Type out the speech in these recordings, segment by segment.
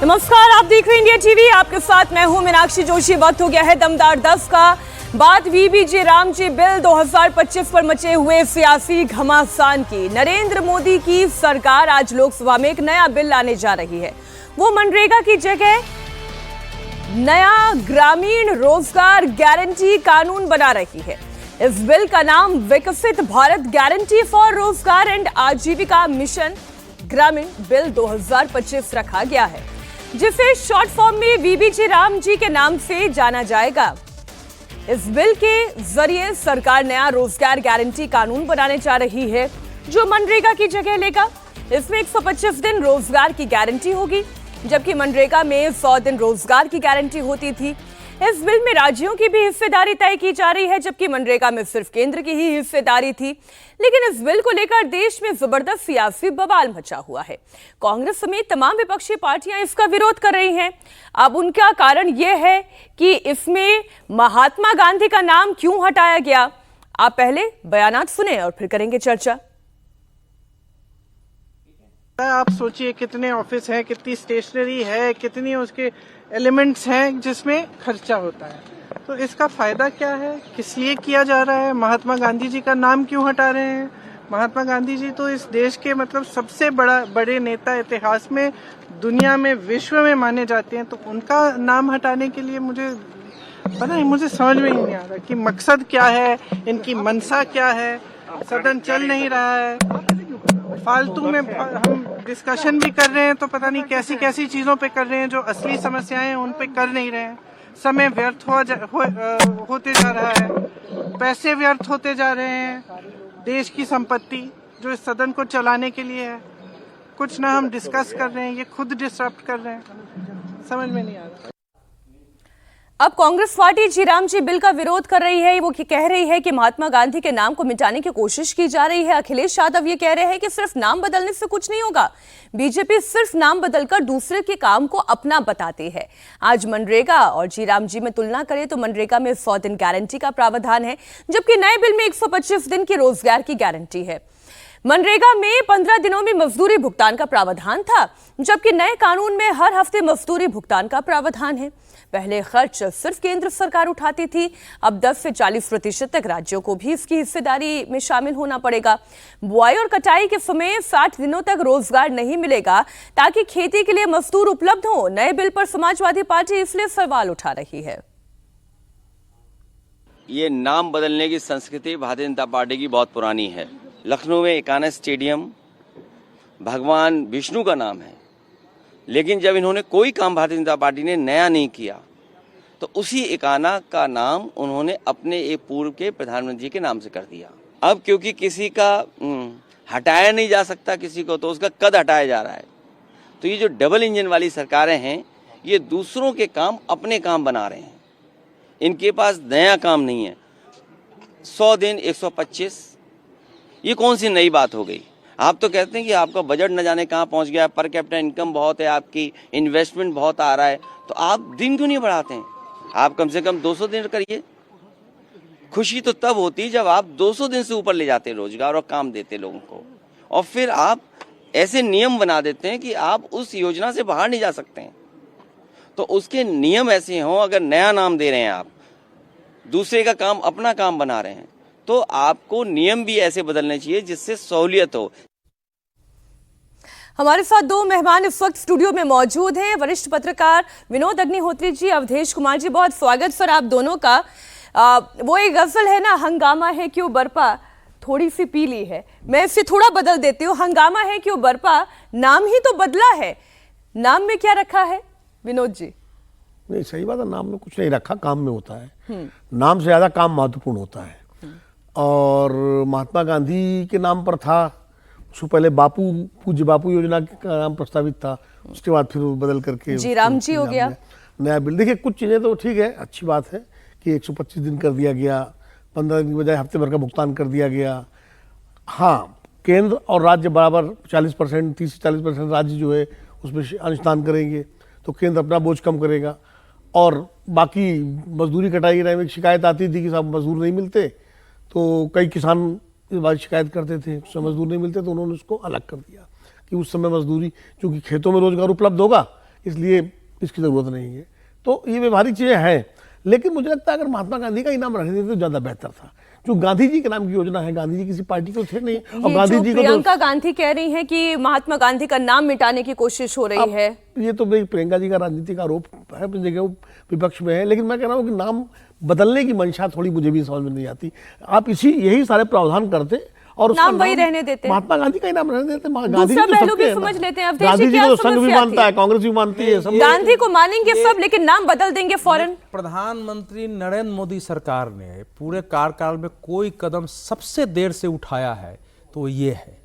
नमस्कार, आप देख रहे हैं इंडिया टीवी। आपके साथ मैं हूं मीनाक्षी जोशी। वक्त हो गया है दमदार 10 का। बात वीबीजी रामजी बिल 2025 पर मचे हुए सियासी घमासान की। नरेंद्र मोदी की सरकार आज लोकसभा में एक नया बिल लाने जा रही है। वो मनरेगा की जगह नया ग्रामीण रोजगार गारंटी कानून बना रही है। इस बिल का नाम विकसित भारत गारंटी फॉर रोजगार एंड आजीविका मिशन ग्रामीण बिल 2025 रखा गया है, जिसे शॉर्ट फॉर्म में वीबीजी राम जी के नाम से जाना जाएगा। इस बिल के जरिए सरकार नया रोजगार गारंटी कानून बनाने जा रही है, जो मनरेगा की जगह लेगा। इसमें 125 दिन रोजगार की गारंटी होगी, जबकि मनरेगा में 100 दिन रोजगार की गारंटी होती थी। इस बिल में राज्यों की भी हिस्सेदारी तय की जा रही है, जबकि मनरेगा में सिर्फ केंद्र की ही हिस्सेदारी थी। लेकिन इस बिल को लेकर देश में जबरदस्त सियासी बवाल मचा हुआ है। कांग्रेस समेत तमाम विपक्षी पार्टियां इसका विरोध कर रही हैं। अब उनका कारण यह है कि इसमें महात्मा गांधी का नाम क्यों हटाया गया। आप पहले बयानात सुने और फिर करेंगे चर्चा। आप सोचिए कितने ऑफिस हैं, कितनी स्टेशनरी है, कितनी उसके एलिमेंट्स हैं जिसमें खर्चा होता है। तो इसका फायदा क्या है, किस लिए किया जा रहा है, महात्मा गांधी जी का नाम क्यों हटा रहे हैं। महात्मा गांधी जी तो इस देश के सबसे बड़े नेता इतिहास में, दुनिया में, विश्व में माने जाते हैं। तो उनका नाम हटाने के लिए मुझे समझ में ही नहीं आ रहा कि मकसद क्या है, इनकी मंशा क्या है। सदन चल नहीं रहा है, फालतू में हम डिस्कशन भी कर रहे हैं तो पता नहीं कैसी कैसी चीजों पे कर रहे हैं, जो असली समस्याएं हैं उन पे कर नहीं रहे हैं। समय व्यर्थ होते जा रहा है, पैसे व्यर्थ होते जा रहे हैं, देश की संपत्ति जो इस सदन को चलाने के लिए है। कुछ ना हम डिस्कस कर रहे हैं, ये खुद डिस्टर्ब कर रहे हैं। समझ में नहीं आ रहा। अब कांग्रेस पार्टी जी राम जी बिल का विरोध कर रही है। वो कह रही है कि महात्मा गांधी के नाम को मिटाने की कोशिश की जा रही है। अखिलेश यादव ये कह रहे हैं कि सिर्फ नाम बदलने से कुछ नहीं होगा। बीजेपी सिर्फ नाम बदलकर दूसरे के काम को अपना बताती है। आज मनरेगा और जी राम जी में तुलना करें तो मनरेगा में 100 दिन गारंटी का प्रावधान है, जबकि नए बिल में 125 दिन की रोजगार की गारंटी है। मनरेगा में 15 दिनों में मजदूरी भुगतान का प्रावधान था, जबकि नए कानून में हर हफ्ते मजदूरी भुगतान का प्रावधान है। पहले खर्च सिर्फ केंद्र सरकार उठाती थी, अब 10 से 40% तक राज्यों को भी इसकी हिस्सेदारी में शामिल होना पड़ेगा। बुआई और कटाई के समय 60 दिनों तक रोजगार नहीं मिलेगा, ताकि खेती के लिए मजदूर उपलब्ध हो। नए बिल पर समाजवादी पार्टी इसलिए सवाल उठा रही है। ये नाम बदलने की संस्कृति भारतीय जनता पार्टी की बहुत पुरानी है। लखनऊ में एकाना स्टेडियम भगवान विष्णु का नाम है, लेकिन जब इन्होंने कोई काम भारतीय जनता पार्टी ने नया नहीं किया तो उसी एकाना का नाम उन्होंने अपने एक पूर्व के प्रधानमंत्री के नाम से कर दिया। अब क्योंकि किसी का हटाया नहीं जा सकता किसी को, तो उसका कद हटाया जा रहा है। तो ये जो डबल इंजन वाली सरकारें हैं, ये दूसरों के काम अपने काम बना रहे हैं। इनके पास नया काम नहीं है। 100 दिन 125, ये कौन सी नई बात हो गई। आप तो कहते हैं कि आपका बजट न जाने कहाँ पहुंच गया, पर कैपिटा इनकम बहुत है, आपकी इन्वेस्टमेंट बहुत आ रहा है, तो आप दिन क्यों नहीं बढ़ाते हैं। आप कम से कम 200 दिन करिए। खुशी तो तब होती जब आप 200 दिन से ऊपर ले जाते रोजगार और काम देते लोगों को, और फिर आप ऐसे नियम बना देते हैं कि आप उस योजना से बाहर नहीं जा सकते हैं। तो उसके नियम ऐसे हों, अगर नया नाम दे रहे हैं आप, दूसरे का काम अपना काम बना रहे हैं, तो आपको नियम भी ऐसे बदलने चाहिए जिससे सहूलियत हो। हमारे साथ दो मेहमान इस वक्त स्टूडियो में मौजूद हैं। वरिष्ठ पत्रकार विनोद अग्निहोत्री जी, अवधेश कुमार जी, बहुत स्वागत सर आप दोनों का। वो एक गजल है ना, हंगामा है क्यों बरपा, थोड़ी सी पीली है। मैं इसे थोड़ा बदल देती हूँ, हंगामा है क्यों बरपा, नाम ही तो बदला है, नाम में क्या रखा है। विनोद जी। नहीं, सही बात है, नाम में कुछ नहीं रखा, काम में होता है। नाम से ज्यादा काम महत्वपूर्ण होता है। और महात्मा गांधी के नाम पर था, उसको पहले पूज्य बापू योजना का नाम प्रस्तावित था, उसके बाद फिर बदल करके जी राम जी हो गया नया बिल। देखिए, कुछ चीजें तो ठीक है, अच्छी बात है कि 125 दिन कर दिया गया, 15 दिन की बजाय हफ्ते भर का भुगतान कर दिया गया। हाँ, केंद्र और राज्य बराबर 40%, 30 से 40% राज्य जो है उसमें अंशदान करेंगे, तो केंद्र अपना बोझ कम करेगा। और बाकी मजदूरी कटाई में एक शिकायत आती थी कि साहब मजदूर नहीं मिलते, तो कई किसान इस बात शिकायत करते थे, उस समय मजदूर नहीं मिलते, तो उन्होंने उसको अलग कर दिया कि उस समय मजदूरी, चूंकि खेतों में रोजगार उपलब्ध होगा, इसलिए इसकी ज़रूरत नहीं है। तो ये व्यवहारिक चीज़ें हैं, लेकिन मुझे लगता है अगर महात्मा गांधी का ही नाम रख देते तो ज़्यादा बेहतर था। जो गांधी जी के नाम की योजना है, गांधी जी किसी पार्टी को थे नहीं, और गांधी जी को प्रियंका गांधी कह रही हैं कि महात्मा गांधी का नाम मिटाने की कोशिश हो रही है। ये तो मेरी प्रियंका जी का राजनीतिक आरोप है, अपनी जगह वो विपक्ष में है, लेकिन मैं कह रहा हूँ कि नाम बदलने की मंशा थोड़ी मुझे भी समझ में नहीं आती। आप यही सारे प्रावधान करते और नाम वही रहने देते, महात्मा गांधी का ही नाम रहने देते। गांधी जी पहलू भी समझ लेते हैं। गांधी जी को संघ भी मानता है, कांग्रेस भी मानती है, सब गांधी को मानेंगे सब, लेकिन नाम बदल देंगे फौरन। प्रधानमंत्री नरेंद्र मोदी सरकार ने पूरे कार्यकाल में कोई कदम सबसे देर से उठाया है तो ये है।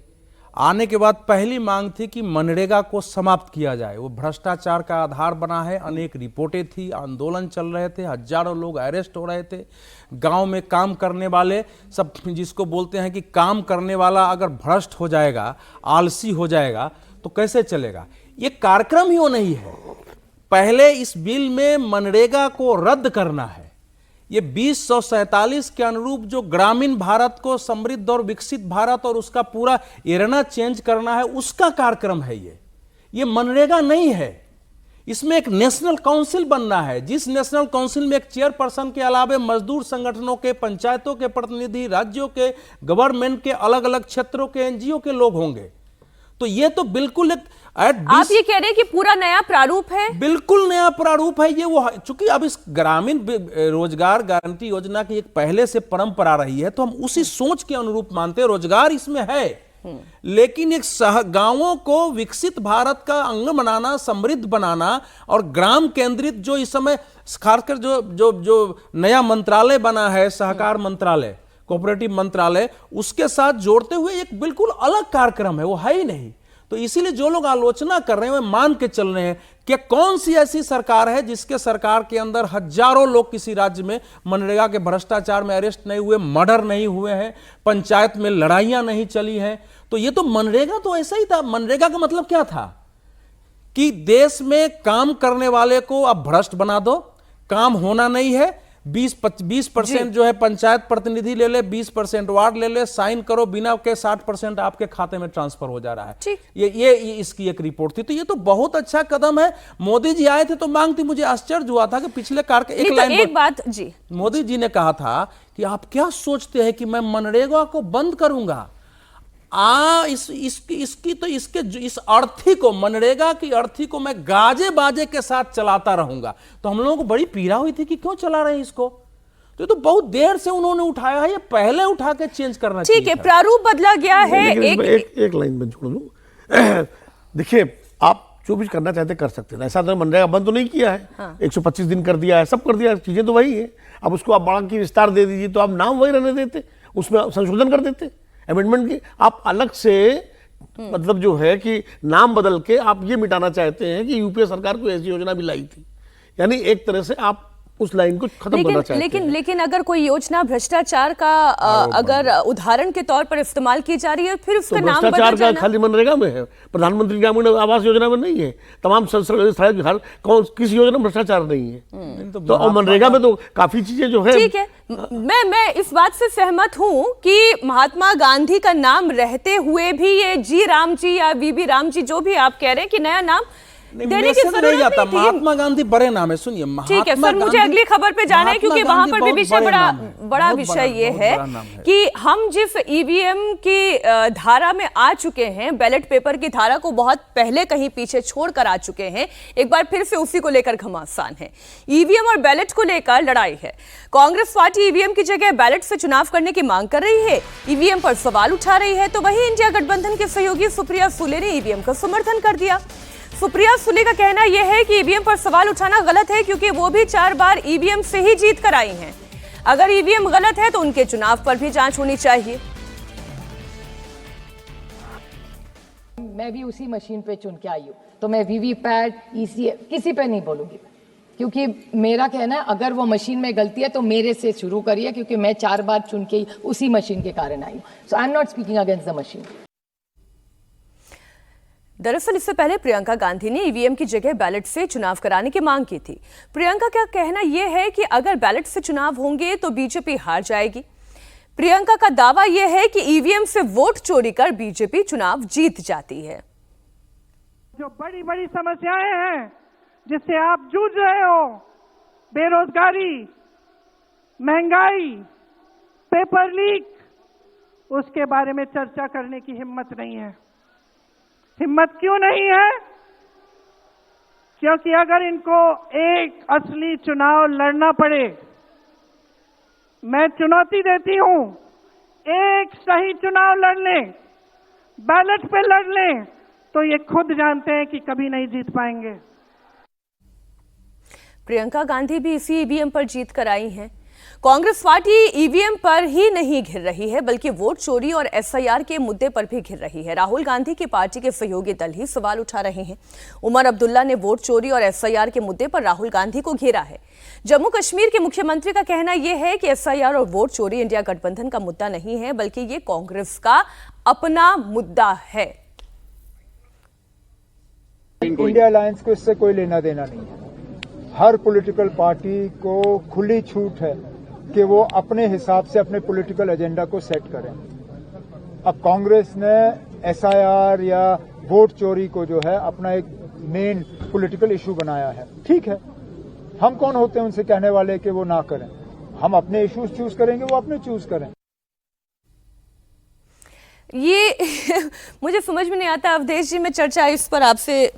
आने के बाद पहली मांग थी कि मनरेगा को समाप्त किया जाए। वो भ्रष्टाचार का आधार बना है। अनेक रिपोर्टें थी, आंदोलन चल रहे थे, हजारों लोग अरेस्ट हो रहे थे। गांव में काम करने वाले सब, जिसको बोलते हैं कि काम करने वाला अगर भ्रष्ट हो जाएगा, आलसी हो जाएगा तो कैसे चलेगा। ये कार्यक्रम ही वो नहीं है। पहले इस बिल में मनरेगा को रद्द करना है। ये 2047 के अनुरूप जो ग्रामीण भारत को समृद्ध और विकसित भारत और उसका पूरा एरना चेंज करना है, उसका कार्यक्रम है ये मनरेगा नहीं है। इसमें एक नेशनल काउंसिल बनना है, जिस नेशनल काउंसिल में एक चेयरपर्सन के अलावा मजदूर संगठनों के, पंचायतों के प्रतिनिधि, राज्यों के, गवर्नमेंट के, अलग अलग क्षेत्रों के, एनजीओ के लोग होंगे। तो ये तो बिल्कुल एक आप ये कह रहे हैं कि पूरा नया प्रारूप है? बिल्कुल नया प्रारूप है ये। वो चूंकि अब इस ग्रामीण रोजगार गारंटी योजना की एक पहले से परंपरा रही है, तो हम उसी सोच के अनुरूप मानते हैं। रोजगार इसमें है, लेकिन एक गांवों को विकसित भारत का अंग बनाना, समृद्ध बनाना और ग्राम केंद्रित, जो इस समय खासकर जो नया मंत्रालय बना है, सहकार मंत्रालय, कोऑपरेटिव मंत्रालय, उसके साथ जोड़ते हुए एक बिल्कुल अलग कार्यक्रम है। वो है ही नहीं। तो इसीलिए जो लोग आलोचना कर रहे हैं वे मान के चल रहे हैं कि कौन सी ऐसी सरकार है जिसके सरकार के अंदर हजारों लोग किसी राज्य में मनरेगा के भ्रष्टाचार में अरेस्ट नहीं हुए, मर्डर नहीं हुए हैं, पंचायत में लड़ाइयां नहीं चली हैं। तो ये तो मनरेगा तो ऐसा ही था। मनरेगा का मतलब क्या था कि देश में काम करने वाले को अब भ्रष्ट बना दो, काम होना नहीं है, 20% जो है पंचायत प्रतिनिधि ले ले, 20% वार्ड ले ले, साइन करो, बिना के 60% आपके खाते में ट्रांसफर हो जा रहा है। ये इसकी एक रिपोर्ट थी। तो ये तो बहुत अच्छा कदम है। मोदी जी आए थे तो मांग थी। मुझे आश्चर्य हुआ था कि पिछले कार के एक बात जी मोदी जी ने कहा था कि आप क्या सोचते हैं कि मैं मनरेगा को बंद करूंगा। इस अर्थी को, मनरेगा की अर्थी को मैं गाजे बाजे के साथ चलाता रहूंगा। तो हम लोगों को बड़ी पीड़ा हुई थी कि क्यों चला रहे हैं इसको। तो बहुत देर से उन्होंने उठाया है, ये पहले उठा के चेंज करना चाहिए। ठीक है, प्रारूप बदला गया है। एक लाइन में जोड़ दूं। देखिए, आप जो भी करना चाहते कर सकते हैं। ऐसा तो मनरेगा बंद तो नहीं किया है। हाँ। 125 दिन कर दिया है, सब कर दिया है, चीजें तो वही है। अब उसको आप बढ़ा के विस्तार दे दीजिए, तो आप नाम वही रहने देते, उसमें संशोधन कर देते, अमेंडमेंट की। आप अलग से मतलब जो है कि नाम बदल के आप ये मिटाना चाहते हैं कि यूपीए सरकार को ऐसी योजना भी लाई थी, यानी एक तरह से आप उस लाइन को खत्म करना चाहते हैं। लेकिन अगर कोई योजना भ्रष्टाचार का अगर उदाहरण के तौर पर इस्तेमाल की जा रही है, फिर उसका नाम भ्रष्टाचार का खाली मनरेगा में है, प्रधानमंत्री ग्रामीण आवास योजना में नहीं है, तमाम हर किसी योजना में भ्रष्टाचार नहीं है। तो मनरेगा में तो काफी चीजें जो है। ठीक है, मैं इस बात से सहमत हूं कि महात्मा गांधी का नाम रहते हुए भी ये जी राम जी या वीबी राम जी, जो भी आप कह रहे हैं कि नया नाम देने की जरूरत नहीं जाता। महात्मा गांधी बड़े नाम है। सुनिए, ठीक है सर, मुझे अगली खबर पे जाना है, क्योंकि वहां पर भी विषय बड़ा विषय ये है कि हम जिस ईवीएम की धारा में आ चुके हैं, बैलेट पेपर की धारा को बहुत पहले कहीं पीछे छोड़कर आ चुके हैं, एक बार फिर से उसी को लेकर घमासान है। ईवीएम और बैलेट को लेकर लड़ाई है। कांग्रेस पार्टी ईवीएम की जगह बैलेट से चुनाव करने की मांग कर रही है, ईवीएम पर सवाल उठा रही है। तो वहीं इंडिया गठबंधन के सहयोगी सुप्रिया सुले ने ईवीएम का समर्थन कर दिया। सुप्रिया सुले का कहना यह है कि ईवीएम पर सवाल उठाना गलत है, क्योंकि वो भी 4 बार ईवीएम से ही जीत कर आई हैं। अगर ईवीएम गलत है तो उनके चुनाव पर भी जांच होनी चाहिए। मैं भी उसी मशीन पे चुन के आई हूँ, तो मैं वीवीपैट, ईसीएम किसी पे नहीं बोलूंगी, क्योंकि मेरा कहना है अगर वो मशीन में गलती है तो मेरे से शुरू करिए, क्योंकि मैं 4 बार चुन के उसी मशीन के कारण आई हूँ। So I am not speaking against the machine. दरअसल इससे पहले प्रियंका गांधी ने ईवीएम की जगह बैलेट से चुनाव कराने की मांग की थी। प्रियंका का कहना यह है कि अगर बैलेट से चुनाव होंगे तो बीजेपी हार जाएगी। प्रियंका का दावा यह है कि ईवीएम से वोट चोरी कर बीजेपी चुनाव जीत जाती है। जो बड़ी बड़ी समस्याएं हैं जिससे आप जूझ रहे हो, बेरोजगारी, महंगाई, पेपर लीक, उसके बारे में चर्चा करने की हिम्मत नहीं है। हिम्मत क्यों नहीं है? क्योंकि अगर इनको एक असली चुनाव लड़ना पड़े, मैं चुनौती देती हूं, एक सही चुनाव लड़ लें, बैलेट पे लड़ लें, तो ये खुद जानते हैं कि कभी नहीं जीत पाएंगे। प्रियंका गांधी भी इसी ईवीएम पर जीत कर आई हैं। कांग्रेस पार्टी ईवीएम पर ही नहीं घिर रही है, बल्कि वोट चोरी और एसआईआर के मुद्दे पर भी घिर रही है। राहुल गांधी की पार्टी के सहयोगी दल ही सवाल उठा रहे हैं। उमर अब्दुल्ला ने वोट चोरी और एसआईआर के मुद्दे पर राहुल गांधी को घेरा है। जम्मू कश्मीर के मुख्यमंत्री का कहना यह है कि एसआईआर और वोट चोरी इंडिया गठबंधन का मुद्दा नहीं है, बल्कि ये कांग्रेस का अपना मुद्दा है। इंडिया अलायंस को इससे कोई लेना देना नहीं है। हर पॉलिटिकल पार्टी को खुली छूट है कि वो अपने हिसाब से अपने पॉलिटिकल एजेंडा को सेट करें। अब कांग्रेस ने एसआईआर या वोट चोरी को जो है अपना एक मेन पॉलिटिकल इशू बनाया है। ठीक है, हम कौन होते हैं उनसे कहने वाले कि वो ना करें? हम अपने इश्यूज चूज करेंगे, वो अपने चूज करें। ये मुझे समझ में नहीं आता अवधेश जी, मैं चर्चा इस पर आपसे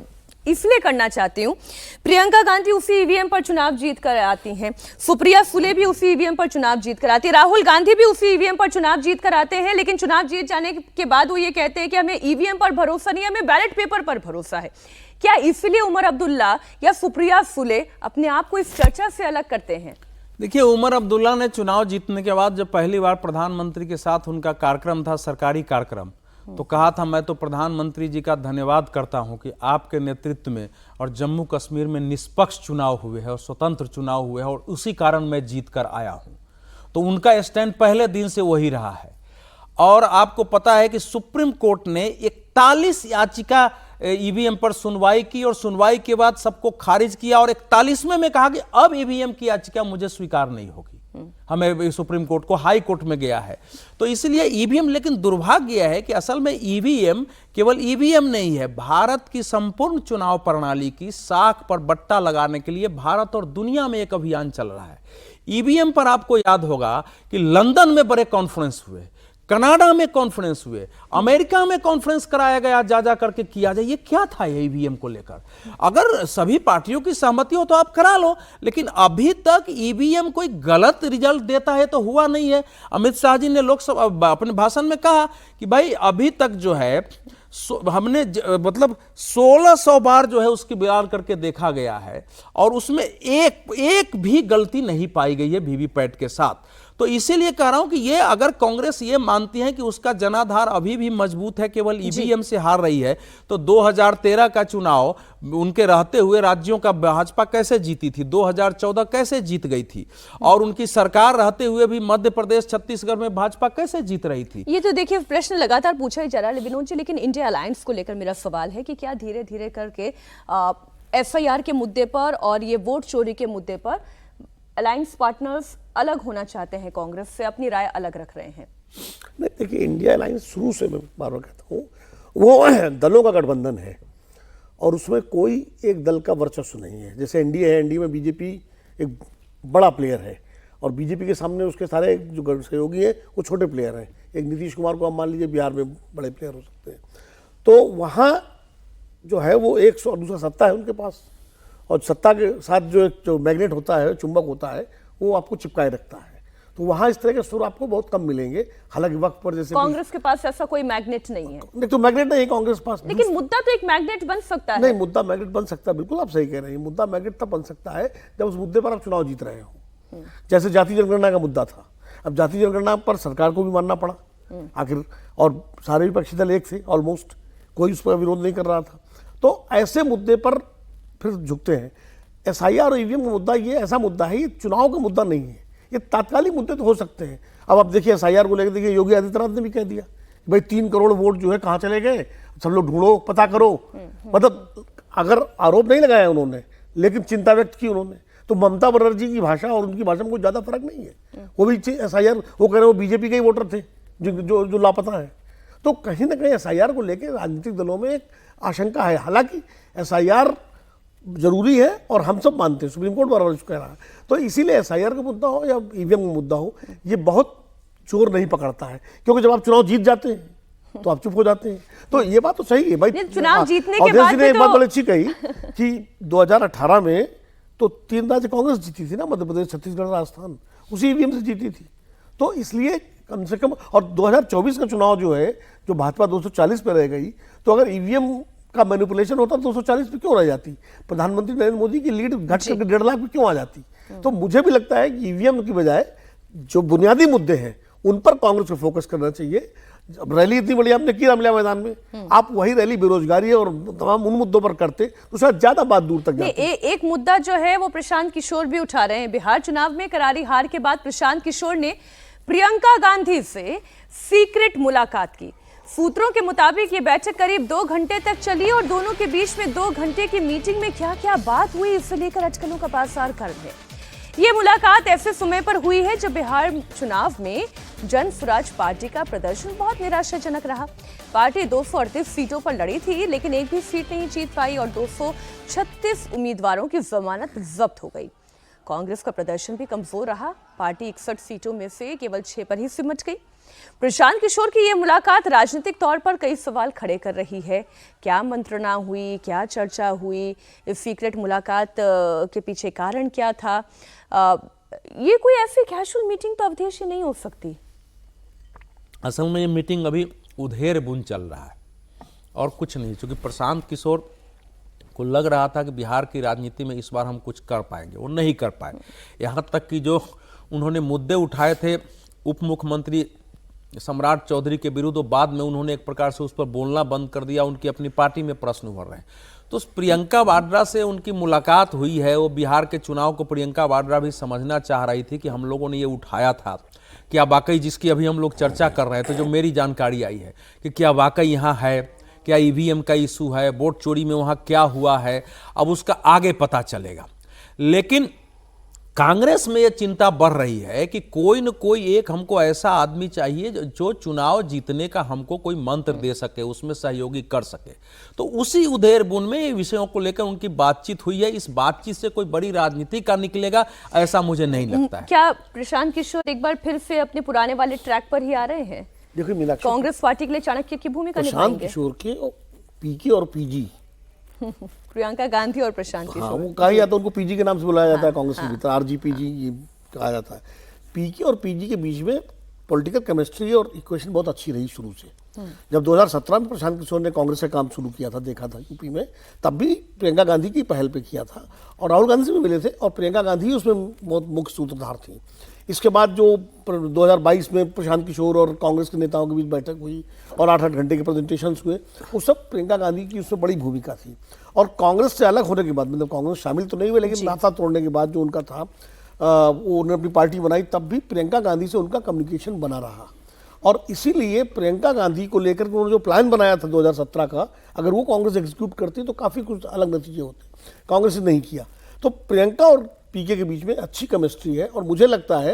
इसलिए करना चाहती हूँ। प्रियंका गांधी उसी ईवीएम पर चुनाव जीत कर आती हैं, सुप्रिया सुले भी उसी ईवीएम पर चुनाव जीत कर आती है, राहुल गांधी भी उसी ईवीएम पर चुनाव जीत कर आते हैं, लेकिन चुनाव जीत जाने के बाद वो ये कहते हैं कि हमें ईवीएम पर भरोसा नहीं, हमें बैलेट पेपर पर भरोसा है। क्या इसलिए उमर अब्दुल्ला या सुप्रिया सुले अपने आप को इस चर्चा से अलग करते हैं? देखिए, उमर अब्दुल्ला ने चुनाव जीतने के बाद जब पहली बार प्रधानमंत्री के साथ उनका कार्यक्रम था, सरकारी कार्यक्रम, तो कहा था मैं तो प्रधानमंत्री जी का धन्यवाद करता हूं कि आपके नेतृत्व में और जम्मू कश्मीर में निष्पक्ष चुनाव हुए हैं और स्वतंत्र चुनाव हुए हैं और उसी कारण मैं जीत कर आया हूं। तो उनका स्टैंड पहले दिन से वही रहा है। और आपको पता है कि सुप्रीम कोर्ट ने 41 याचिका ईवीएम पर सुनवाई की और सुनवाई के बाद सबको खारिज किया और 41वें में कहा कि अब ईवीएम की याचिका मुझे स्वीकार नहीं होगी। हमें सुप्रीम कोर्ट को हाई कोर्ट में गया है। तो इसलिए ईवीएम, लेकिन दुर्भाग्य यह है कि असल में ईवीएम केवल ईवीएम नहीं है, भारत की संपूर्ण चुनाव प्रणाली की साख पर बट्टा लगाने के लिए भारत और दुनिया में एक अभियान चल रहा है। ईवीएम पर आपको याद होगा कि लंदन में बड़े कॉन्फ्रेंस हुए, कनाडा में कॉन्फ्रेंस हुए, अमेरिका में कॉन्फ्रेंस कराया गया, जा करके किया जाए। ये क्या था ये ईवीएम को लेकर? अगर सभी पार्टियों की सहमति हो तो आप करा लो, लेकिन अभी तक ईवीएम कोई गलत रिजल्ट देता है तो हुआ नहीं है। अमित शाह जी ने लोकसभा अपने भाषण में कहा कि भाई अभी तक जो है हमने मतलब 1600 बार जो है उसकी बयान करके देखा गया है और उसमें एक भी गलती नहीं पाई गई है वीवीपैट के साथ। तो इसीलिए कह रहा हूं कि ये अगर कांग्रेस ये मानती है कि उसका जनाधार अभी भी मजबूत है, केवल ईवीएम से हार रही है, तो 2013 का चुनाव उनके रहते हुए राज्यों का भाजपा कैसे जीती थी, 2014 कैसे जीत गई थी, और उनकी सरकार रहते हुए भी मध्य प्रदेश, छत्तीसगढ़ में भाजपा कैसे जीत रही थी। ये तो देखिए प्रश्न लगातार पूछा ही जा रहा है विनोद जी, लेकिन इंडिया अलायंस को लेकर मेरा सवाल है कि क्या धीरे धीरे करके एसआईआर के मुद्दे पर और ये वोट चोरी के मुद्दे पर अलायंस पार्टनर्स अलग होना चाहते हैं, कांग्रेस से अपनी राय अलग रख रहे हैं? नहीं, देखिए इंडिया अलायंस शुरू से मैं बार बार कहता हूँ वो दलों का गठबंधन है और उसमें कोई एक दल का वर्चस्व नहीं है। जैसे एनडीए है, एनडीए में बीजेपी एक बड़ा प्लेयर है और बीजेपी के सामने उसके सारे जो सहयोगी हैं वो छोटे प्लेयर हैं। एक नीतीश कुमार को आप मान लीजिए बिहार में बड़े प्लेयर हो सकते हैं। तो वहाँ जो है वो एक और दूसरा सत्ता है उनके पास, और सत्ता के साथ जो मैग्नेट होता है, चुंबक होता है, वो आपको चिपकाए रखता है। तो वहां इस तरह के सुर आपको बहुत कम मिलेंगे। हालांकि वक्त पर जैसे कांग्रेस के पास ऐसा कोई मैग्नेट नहीं है। नहीं, तो मैग्नेट नहीं है कांग्रेस के पास, लेकिन मुद्दा तो एक मैग्नेट बन सकता है। नहीं, मुद्दा मैग्नेट बन सकता है, बिल्कुल आप सही कह रहे हैं। मुद्दा मैग्नेट तब बन सकता है जब उस मुद्दे पर आप चुनाव जीत रहे हो। जैसे जाति जनगणना का मुद्दा था, अब जाति जनगणना पर सरकार को भी मानना पड़ा आखिर, और सारे विपक्षी दल एक थे ऑलमोस्ट, कोई उस पर विरोध नहीं कर रहा था। तो ऐसे मुद्दे पर फिर झुकते हैं। एसआईआर और ईवीएम का मुद्दा ये ऐसा मुद्दा है, ये चुनाव का मुद्दा नहीं है। ये तात्कालिक मुद्दे तो हो सकते हैं। अब आप देखिए एसआईआर को लेकर देखिए योगी आदित्यनाथ ने भी कह दिया भाई 3 करोड़ वोट जो है कहाँ चले गए, सब लोग ढूंढो, पता करो। मतलब अगर आरोप नहीं लगाया उन्होंने, लेकिन चिंता व्यक्त की उन्होंने। तो ममता बनर्जी की भाषा और उनकी भाषा में कोई ज्यादा फर्क नहीं है। वो भी एसआईआर, वो कह रहे वो बीजेपी के ही वोटर थे जो लापता है। तो कहीं ना कहीं एसआईआर को लेकर राजनीतिक दलों में एक आशंका है। हालांकि एसआईआर जरूरी है और हम सब मानते हैं, सुप्रीम कोर्ट बराबर इसको कह रहा है। तो इसीलिए एसआईआर का मुद्दा हो या ईवीएम का मुद्दा हो, ये बहुत चोर नहीं पकड़ता है, क्योंकि जब आप चुनाव जीत जाते हैं तो आप चुप हो जाते हैं। तो ये बात तो सही है भाई, चुनाव जीतने के अवधेश बाद जी ने एक भी बात तो- बड़ी अच्छी कही कि 2018 में तो 3 राज्य कांग्रेस जीती थी ना, मध्य प्रदेश, छत्तीसगढ़, राजस्थान, उसी ईवीएम से जीती थी। तो इसलिए कम से कम, और 2024 का चुनाव जो है, जो भाजपा 240 पे रह गई, तो अगर ईवीएम का मैनिपुलेशन होता तो 240 पे क्यों रह जाती? प्रधानमंत्री नरेंद्र मोदी की लीड घट करके 1.5 लाख पे क्यों आ जाती? तो मुझे भी लगता है कि ईवीएम की बजाय जो बुनियादी मुद्दे हैं उन पर कांग्रेस को फोकस करना चाहिए। अब रैली इतनी बड़ी आपने की रामलीला मैदान में, आप वही रैली बेरोजगारी और तमाम उन मुद्दों पर करते तो शायद ज्यादा बात दूर तक जाती। एक मुद्दा जो है वो प्रशांत किशोर भी उठा रहे हैं। बिहार चुनाव में करारी हार के बाद प्रशांत किशोर ने प्रियंका गांधी से सीक्रेट मुलाकात की। सूत्रों के मुताबिक ये बैठक करीब 2 घंटे तक चली और दोनों के बीच में 2 घंटे की मीटिंग में क्या क्या बात हुई, इसे लेकर अटकलों का पासार गर्म है। ये मुलाकात ऐसे समय पर हुई है जब बिहार चुनाव में जन स्वराज पार्टी का प्रदर्शन बहुत निराशाजनक रहा। पार्टी 238 सीटों पर लड़ी थी, लेकिन एक भी सीट नहीं जीत पाई और 236 उम्मीदवारों की जमानत जब्त हो गई। कांग्रेस का प्रदर्शन भी कमजोर रहा। पार्टी 61 सीटों में से केवल 6 पर ही सिमट गई। प्रशांत किशोर की यह मुलाकात राजनीतिक तौर पर कई सवाल खड़े कर रही है। क्या मंत्रणा हुई, क्या चर्चा हुई, इस सीक्रेट मुलाकात के पीछे कारण क्या था? ये कोई ऐसी कैजुअल मीटिंग तो अवधेश ही नहीं हो सकती। असल में ये मीटिंग अभी उधेर बुन चल रहा है और कुछ नहीं, क्योंकि प्रशांत किशोर को लग रहा था कि बिहार की राजनीति में इस बार हम कुछ कर पाएंगे, वो नहीं कर पाए। यहाँ तक कि जो उन्होंने मुद्दे उठाए थे उप मुख्यमंत्री सम्राट चौधरी के विरुद्ध, बाद में उन्होंने एक प्रकार से उस पर बोलना बंद कर दिया। उनकी अपनी पार्टी में प्रश्न उभर रहे हैं। तो प्रियंका वाड्रा से उनकी मुलाकात हुई है। वो बिहार के चुनाव को प्रियंका वाड्रा भी समझना चाह रही थी कि हम लोगों ने ये उठाया था, क्या वाकई जिसकी अभी हम लोग चर्चा कर रहे हैं, तो जो मेरी जानकारी आई है कि क्या वाकई यहाँ है, क्या ईवीएम का इशू है, वोट चोरी में वहाँ क्या हुआ है, अब उसका आगे पता चलेगा। लेकिन कांग्रेस में यह चिंता बढ़ रही है कि कोई न कोई एक हमको ऐसा आदमी चाहिए जो चुनाव जीतने का हमको कोई मंत्र दे सके, उसमें सहयोगी कर सके। तो उसी उधेर बुन में ये विषयों को लेकर उनकी बातचीत हुई है। इस बातचीत से कोई बड़ी राजनीति का निकलेगा ऐसा मुझे नहीं लगता है। क्या प्रशांत किशोर एक बार फिर से अपने पुराने वाले ट्रैक पर ही आ रहे हैं? देखिए मीनाक्षी, कांग्रेस पार्टी के लिए चाणक्य की भूमिका प्रशांत निभाएंगे? किशोर के पीके और पीजी, प्रियंका गांधी और प्रशांत हाँ, किशोर, वो कहा जाता है उनको पीजी के नाम से बुलाया जाता है कांग्रेस के भीतर, आरजीपीजी ये कहा जाता है। पीके और पीजी के बीच में पॉलिटिकल केमिस्ट्री और इक्वेशन बहुत अच्छी रही शुरू से। जब 2017 में प्रशांत किशोर ने कांग्रेस से काम शुरू किया था, देखा था यूपी में, तब भी प्रियंका गांधी की पहल पे किया था और राहुल गांधी से भी मिले थे और प्रियंका गांधी ही उसमें बहुत मुख्य सूत्रधार थी। इसके बाद जो 2022 में प्रशांत किशोर और कांग्रेस के नेताओं के बीच बैठक हुई और 8-8 घंटे के प्रेजेंटेशंस हुए, वो सब प्रियंका गांधी की उसमें बड़ी भूमिका थी। और कांग्रेस से अलग होने के बाद, मतलब कांग्रेस शामिल तो नहीं हुए, लेकिन नाता तोड़ने के बाद जो उनका था, वो उन्होंने अपनी पार्टी बनाई, तब भी प्रियंका गांधी से उनका कम्युनिकेशन बना रहा। और इसीलिए प्रियंका गांधी को लेकर उन्होंने जो प्लान बनाया था 2017 का, अगर वो कांग्रेस एग्जीक्यूट करती तो काफ़ी कुछ अलग नतीजे होते। कांग्रेस ने नहीं किया। तो प्रियंका और पीके के बीच में अच्छी केमिस्ट्री है और मुझे लगता है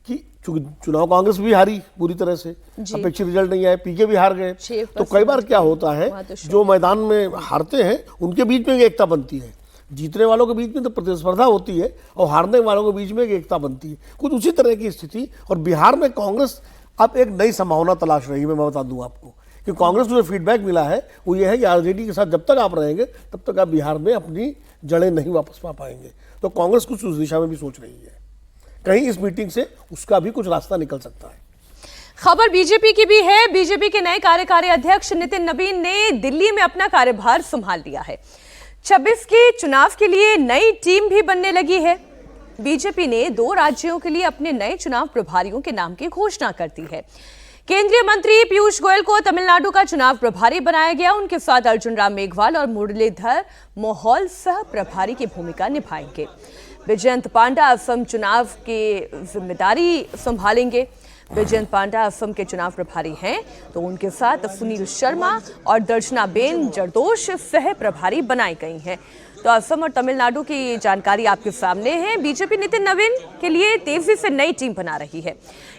कि चूंकि चुनाव कांग्रेस भी हारी पूरी तरह से, अपेक्षित रिजल्ट नहीं आए, पीके भी हार गए, तो कई बार क्या होता है जो मैदान में हारते हैं उनके बीच में एकता बनती है। जीतने वालों के बीच में तो प्रतिस्पर्धा होती है और हारने वालों के बीच में एक एकता बनती है। कुछ उसी तरह की स्थिति। और बिहार में कांग्रेस अब एक नई संभावना तलाश रही है। मैं बता दूं आपको कि कांग्रेस को जो फीडबैक मिला है वो ये है कि आरजेडी के साथ जब तक आप रहेंगे तब तक आप बिहार में अपनी जड़ें नहीं वापस पा पाएंगे। तो कांग्रेस कुछ उस दिशा में भी सोच रही है, कहीं इस मीटिंग से उसका भी कुछ रास्ता निकल सकता है। खबर बीजेपी की भी है। बीजेपी के नए कार्यकारी अध्यक्ष नितिन नवीन ने दिल्ली में अपना कार्यभार संभाल लिया है। 26 के चुनाव के लिए नई टीम भी बनने लगी है। बीजेपी ने 2 राज्यों के लिए अपने नए चुनाव प्रभारियों के नाम की घोषणा कर दी है। केंद्रीय मंत्री पीयूष गोयल को तमिलनाडु का चुनाव प्रभारी बनाया गया। उनके साथ अर्जुन राम मेघवाल और मुरलीधर मोहोल सह प्रभारी की भूमिका निभाएंगे। विजयंत पांडा असम चुनाव की जिम्मेदारी संभालेंगे। विजयंत पांडा असम के चुनाव प्रभारी हैं, तो उनके साथ सुनील शर्मा और दर्शनाबेन जरदोश सह प्रभारी बनाई गई हैं। तो असम और तमिलनाडु की जानकारी आपके सामने है। बीजेपी नितिन नवीन के लिए तेजी से नई टीम बना रही है।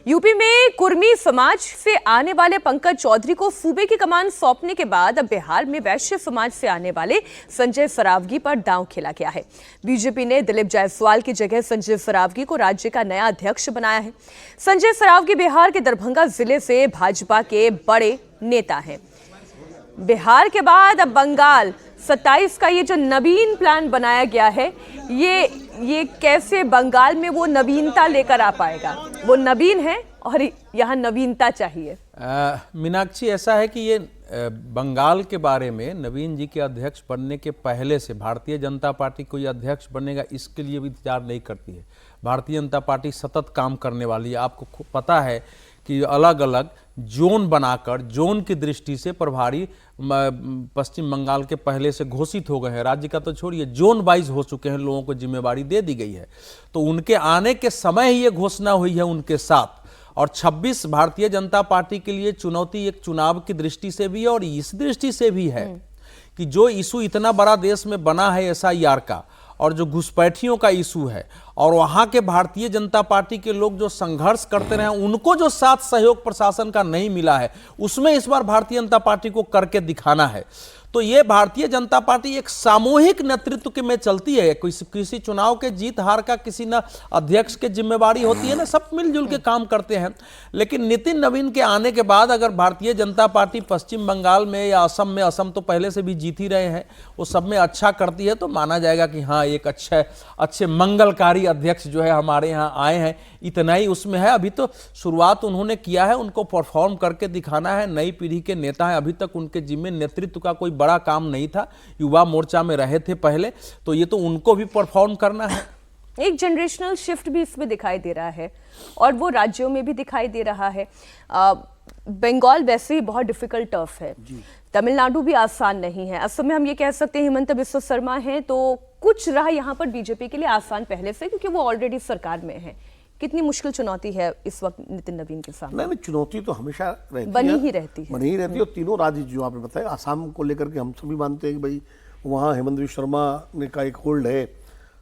यूपी में कुर्मी समाज से आने वाले पंकज चौधरी को सूबे की कमान सौंपने के बाद अब बिहार में वैश्य समाज से आने वाले संजय सरावगी पर दांव खेला गया है। बीजेपी ने दिलीप जायसवाल की जगह संजय सरावगी को राज्य का नया अध्यक्ष बनाया है। संजय सरावगी बिहार के दरभंगा जिले से भाजपा के बड़े नेता हैं। बिहार के बाद अब बंगाल 27 का ये जो नवीन प्लान बनाया गया है, ये कैसे बंगाल में वो नवीनता लेकर आ पाएगा? वो नवीन है और यहाँ नवीनता चाहिए। मीनाक्षी, ऐसा है कि ये बंगाल के बारे में नवीन जी के अध्यक्ष बनने के पहले से भारतीय जनता पार्टी कोई अध्यक्ष बनेगा इसके लिए भी इंतजार नहीं करती है। भारतीय जनता पार्टी सतत काम करने वाली है। आपको पता है कि अलग अलग जोन बनाकर जोन की दृष्टि से प्रभारी पश्चिम बंगाल के पहले से घोषित हो गए हैं। राज्य का तो छोड़िए, जोन वाइज हो चुके हैं, लोगों को जिम्मेवारी दे दी गई है। तो उनके आने के समय ही ये घोषणा हुई है उनके साथ। और 26 भारतीय जनता पार्टी के लिए चुनौती एक चुनाव की दृष्टि से भी है और इस दृष्टि से भी है कि जो इशू इतना बड़ा देश में बना है SIR का, और जो घुसपैठियों का इशू है, और वहां के भारतीय जनता पार्टी के लोग जो संघर्ष करते रहे, उनको जो साथ सहयोग प्रशासन का नहीं मिला है, उसमें इस बार भारतीय जनता पार्टी को करके दिखाना है। तो ये भारतीय जनता पार्टी एक सामूहिक नेतृत्व के में चलती है। किसी चुनाव के जीत हार का किसी ना अध्यक्ष के जिम्मेवारी होती है ना, सब मिलजुल के काम करते हैं। लेकिन नितिन नवीन के आने के बाद अगर भारतीय जनता पार्टी पश्चिम बंगाल में या असम में, असम तो पहले से भी जीत ही रहे हैं, वो सब में अच्छा करती है, तो माना जाएगा कि हाँ, एक अच्छे मंगलकारी अध्यक्ष जो है हमारे यहाँ आए हैं। इतना ही उसमें है। अभी तो शुरुआत उन्होंने किया है, उनको परफॉर्म करके दिखाना है। नई पीढ़ी के नेता हैं, अभी तक उनके जिम्मे नेतृत्व का कोई बड़ा काम नहीं था। युवा मोर्चा में रहे थे पहले, तो ये तो उनको भी परफॉर्म करना है। एक जनरेशनल शिफ्ट भी इसमें दिखाई दे रहा है और वो राज्यों में भी दिखाई दे रहा है। बंगाल वैसे ही बहुत डिफिकल्ट टफ है, तमिलनाडु भी आसान नहीं है। असम में हम ये कह सकते हैं हिमंत बिस्वा शर्मा हैं, तो कुछ रहा यहाँ पर बीजेपी के लिए आसान पहले से, क्योंकि वो ऑलरेडी सरकार में है। कितनी मुश्किल चुनौती है इस वक्त नितिन नवीन के सामने? नहीं, चुनौती तो हमेशा बनी ही रहती है। और तीनों राज्य जो आपने बताया, आसाम को लेकर के हम सभी मानते हैं कि भाई वहाँ हेमंत बिस्वा शर्मा ने का एक होल्ड है,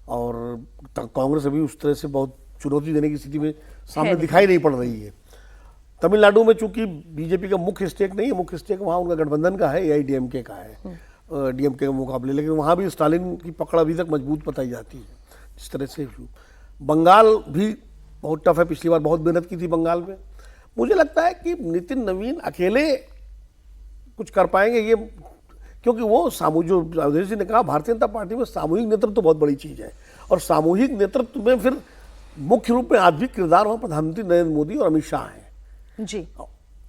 और कांग्रेस अभी उस तरह से बहुत चुनौती देने की स्थिति में सामने दिखाई नहीं पड़ रही है। तमिलनाडु में चूंकि बीजेपी का मुख्य स्टेक नहीं है, मुख्य स्टेक वहाँ उनका गठबंधन का है, AIDMK का है, DMK के मुकाबले, लेकिन वहाँ भी स्टालिन की पकड़ अभी तक मजबूत बताई जाती है जिस तरह से। बंगाल भी बहुत टफ है, पिछली बार बहुत मेहनत की थी बंगाल में। मुझे लगता है कि नितिन नवीन अकेले कुछ कर पाएंगे ये, क्योंकि वो जो अवधेश जी ने कहा, भारतीय जनता पार्टी में सामूहिक नेतृत्व तो बहुत बड़ी चीज़ है, और सामूहिक नेतृत्व में फिर मुख्य रूप में आज भी किरदार वहाँ प्रधानमंत्री नरेंद्र मोदी और अमित शाह हैं जी।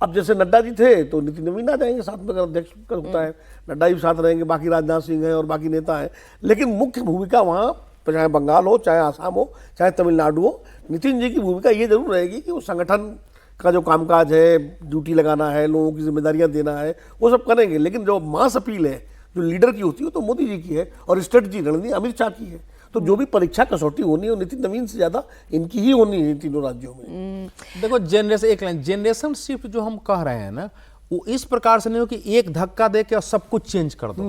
अब जैसे नड्डा जी थे तो नितिन नवीन आ जाएंगे साथ में, अगर अध्यक्ष का होता है नड्डा जी साथ रहेंगे, बाकी राजनाथ सिंह हैं और बाकी नेता हैं। लेकिन मुख्य भूमिका वहाँ चाहे बंगाल हो, चाहे आसाम हो, चाहे तमिलनाडु हो, नितिन जी की भूमिका ये जरूर रहेगी कि वो संगठन का जो कामकाज है, ड्यूटी लगाना है, लोगों की जिम्मेदारियां देना है, वो सब करेंगे। लेकिन जो मास अपील है जो लीडर की होती है, तो मोदी जी की है, और स्ट्रेटजी रणनीति अमित शाह की है। तो जो भी परीक्षा कसौटी होनी है वो नितिन नवीन से ज्यादा इनकी ही होनी है तीनों राज्यों में। देखो, जनरेशन शिफ्ट जो हम कह रहे हैं ना, वो इस प्रकार से नहीं हो कि एक धक्का दे के और सब कुछ चेंज कर दो।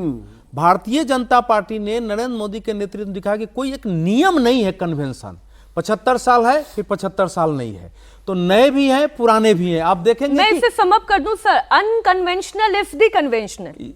भारतीय जनता पार्टी ने नरेंद्र मोदी के नेतृत्व में दिखाया कि कोई एक नियम नहीं है, कन्वेंशन 75 साल है फिर 75 साल नहीं है, तो नए भी हैं पुराने भी हैं। आप देखेंगे मैं इसे सम अप कर दूं sir, unconventional is the conventional.